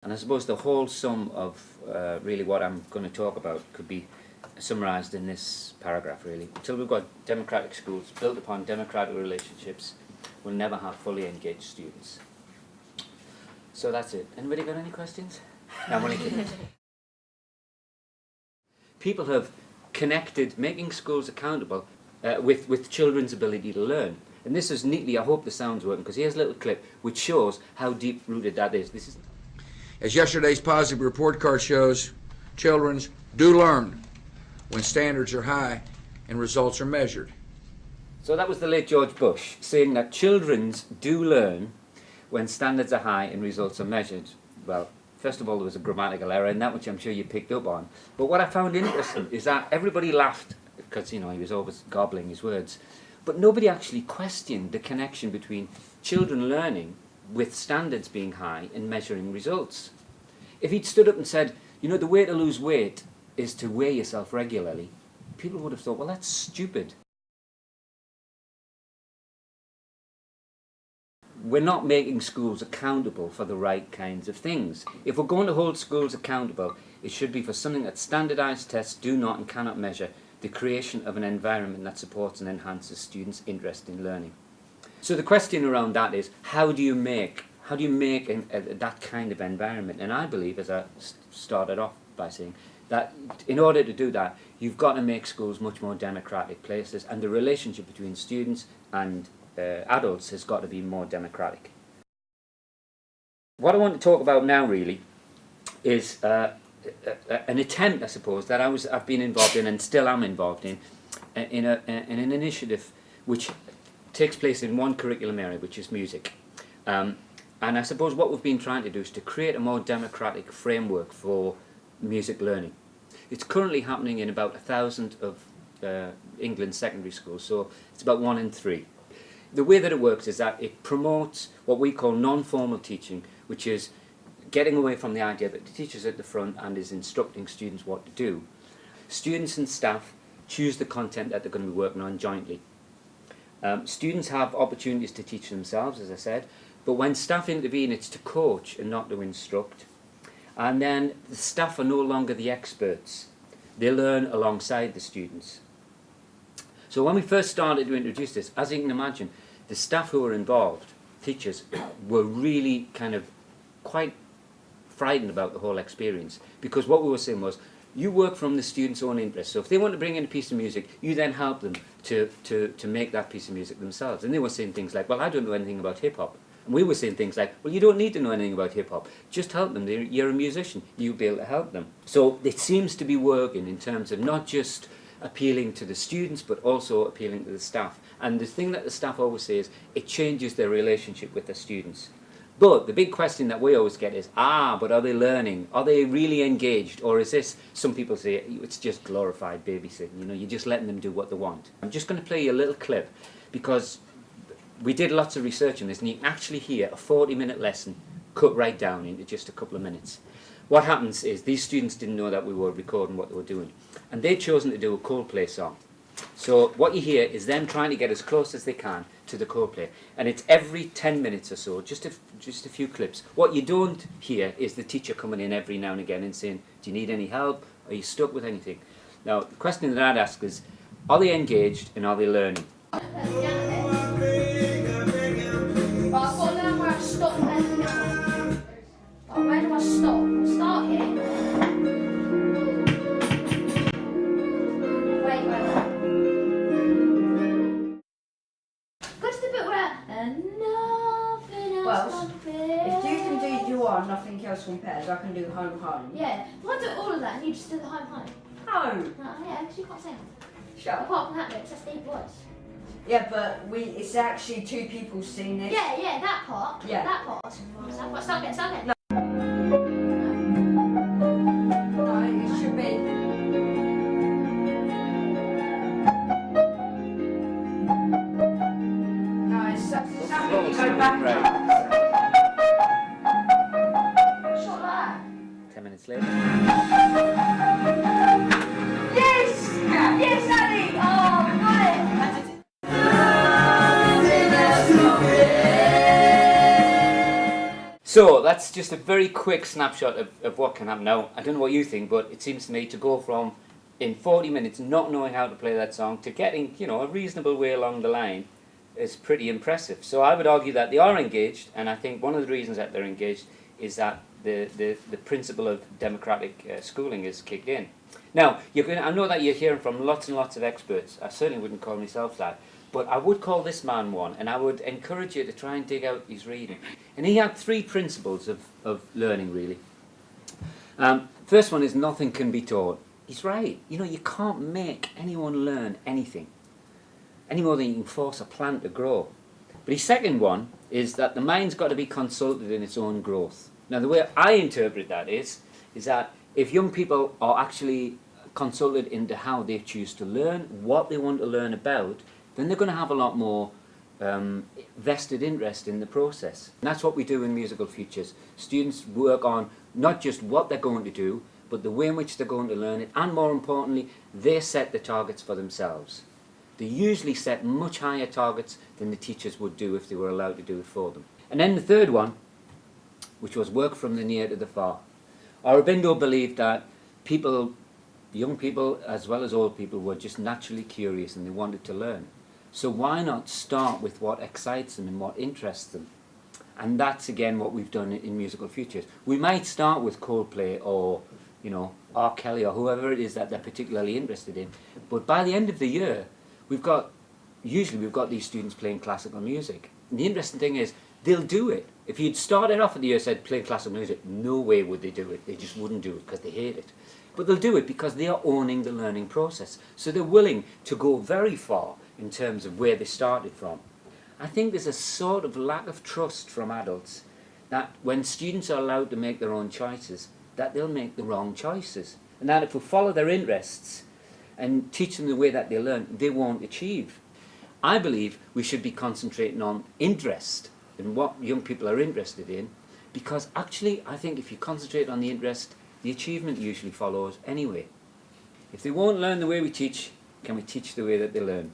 And I suppose the whole sum of really what I'm going to talk about could be summarised in this paragraph, really. Until we've got democratic schools built upon democratic relationships, we'll never have fully engaged students. So that's it. Anybody got any questions? No, I'm only kidding. People have connected making schools accountable with children's ability to learn. And this is neatly, I hope the sound's working, because here's a little clip which shows how deep-rooted that is. This is. As yesterday's positive report card shows, children do learn when standards are high and results are measured. So that was the late George Bush saying that children do learn when standards are high and results are measured. Well, first of all, there was a grammatical error in that, which I'm sure you picked up on. But what I found interesting is that everybody laughed because, you know, he was always gobbling his words. But nobody actually questioned the connection between children learning with standards being high and measuring results. If he'd stood up and said, you know, the way to lose weight is to weigh yourself regularly, people would have thought, well, that's stupid. We're not making schools accountable for the right kinds of things. If we're going to hold schools accountable, it should be for something that standardised tests do not and cannot measure, the creation of an environment that supports and enhances students' interest in learning. So the question around that is, how do you make that kind of environment? And I believe, as I started off by saying, that in order to do that, you've got to make schools much more democratic places, and the relationship between students and adults has got to be more democratic. What I want to talk about now really is an attempt, I suppose, that I've been involved in and still am involved in an initiative which takes place in one curriculum area, which is music. And I suppose what we've been trying to do is to create a more democratic framework for music learning. It's currently happening in about 1,000 of England's secondary schools, so it's about 1 in 3. The way that it works is that it promotes what we call non-formal teaching, which is getting away from the idea that the teacher's at the front and is instructing students what to do. Students and staff choose the content that they're going to be working on jointly. Students have opportunities to teach themselves, as I said, but when staff intervene, it's to coach and not to instruct. And then the staff are no longer the experts. They learn alongside the students. So when we first started to introduce this, as you can imagine, the staff who were involved, teachers, were really kind of quite frightened about the whole experience, because what we were saying was, you work from the students' own interest. So if they want to bring in a piece of music, you then help them to make that piece of music themselves. And they were saying things like, well, I don't know anything about hip-hop. And we were saying things like, well, you don't need to know anything about hip-hop. Just help them. You're a musician. You'll be able to help them. So it seems to be working in terms of not just appealing to the students, but also appealing to the staff. And the thing that the staff always say is, it changes their relationship with the students. But the big question that we always get is, but are they learning? Are they really engaged? Or is this, some people say, it's just glorified babysitting, you know, you're just letting them do what they want. I'm just going to play you a little clip, because we did lots of research on this, and you can actually hear a 40-minute lesson cut right down into just a couple of minutes. What happens is, these students didn't know that we were recording what they were doing, and they'd chosen to do a Coldplay song. So what you hear is them trying to get as close as they can to the Coldplay, and it's every 10 minutes or so, just a few clips. What you don't hear is the teacher coming in every now and again and saying, do you need any help? Are you stuck with anything? Now, the question that I'd ask is, are they engaged and are they learning? But I've got to learn where I stop then. But where do I stop? I start here. Nothing else compares. I can do home home. Yeah, if I do all of that and you just do the home home. No. Yeah, because you can't sing. Shut up. Apart from that bit, it's just deep voice. Yeah, but it's actually two people sing this. Yeah, that part. Yeah. That part. But start again. No. No, it should be. No, it's something go back. Right. 10 minutes later. Yes! Yes, Annie! Oh, we got it! So that's just a very quick snapshot of what can happen. Now, I don't know what you think, but it seems to me to go from in 40 minutes not knowing how to play that song to getting, you know, a reasonable way along the line is pretty impressive. So I would argue that they are engaged, and I think one of the reasons that they're engaged is that the principle of democratic schooling is kicked in. Now, I know that you're hearing from lots and lots of experts. I certainly wouldn't call myself that, but I would call this man one, and I would encourage you to try and dig out his reading. And he had three principles of learning, really. First one is nothing can be taught. He's right. You know, you can't make anyone learn anything, any more than you can force a plant to grow. But his second one is that the mind's got to be consulted in its own growth. Now, the way I interpret that is that if young people are actually consulted into how they choose to learn, what they want to learn about, then they're going to have a lot more vested interest in the process. And that's what we do in Musical Futures. Students work on not just what they're going to do, but the way in which they're going to learn it, and more importantly, they set the targets for themselves. They usually set much higher targets than the teachers would do if they were allowed to do it for them. And then the third one, which was work from the near to the far. Aurobindo believed that people, young people as well as old people, were just naturally curious and they wanted to learn. So why not start with what excites them and what interests them? And that's again what we've done in Musical Futures. We might start with Coldplay or, you know, R. Kelly or whoever it is that they're particularly interested in. But by the end of the year, we've got these students playing classical music. And the interesting thing is, they'll do it. If you'd started off at the year and said playing classical music, no way would they do it. They just wouldn't do it because they hate it. But they'll do it because they are owning the learning process. So they're willing to go very far in terms of where they started from. I think there's a sort of lack of trust from adults that when students are allowed to make their own choices, that they'll make the wrong choices. And that if we follow their interests and teach them the way that they learn, they won't achieve. I believe we should be concentrating on interest and what young people are interested in, because actually I think if you concentrate on the interest, the achievement usually follows anyway. If they won't learn the way we teach, can we teach the way that they learn?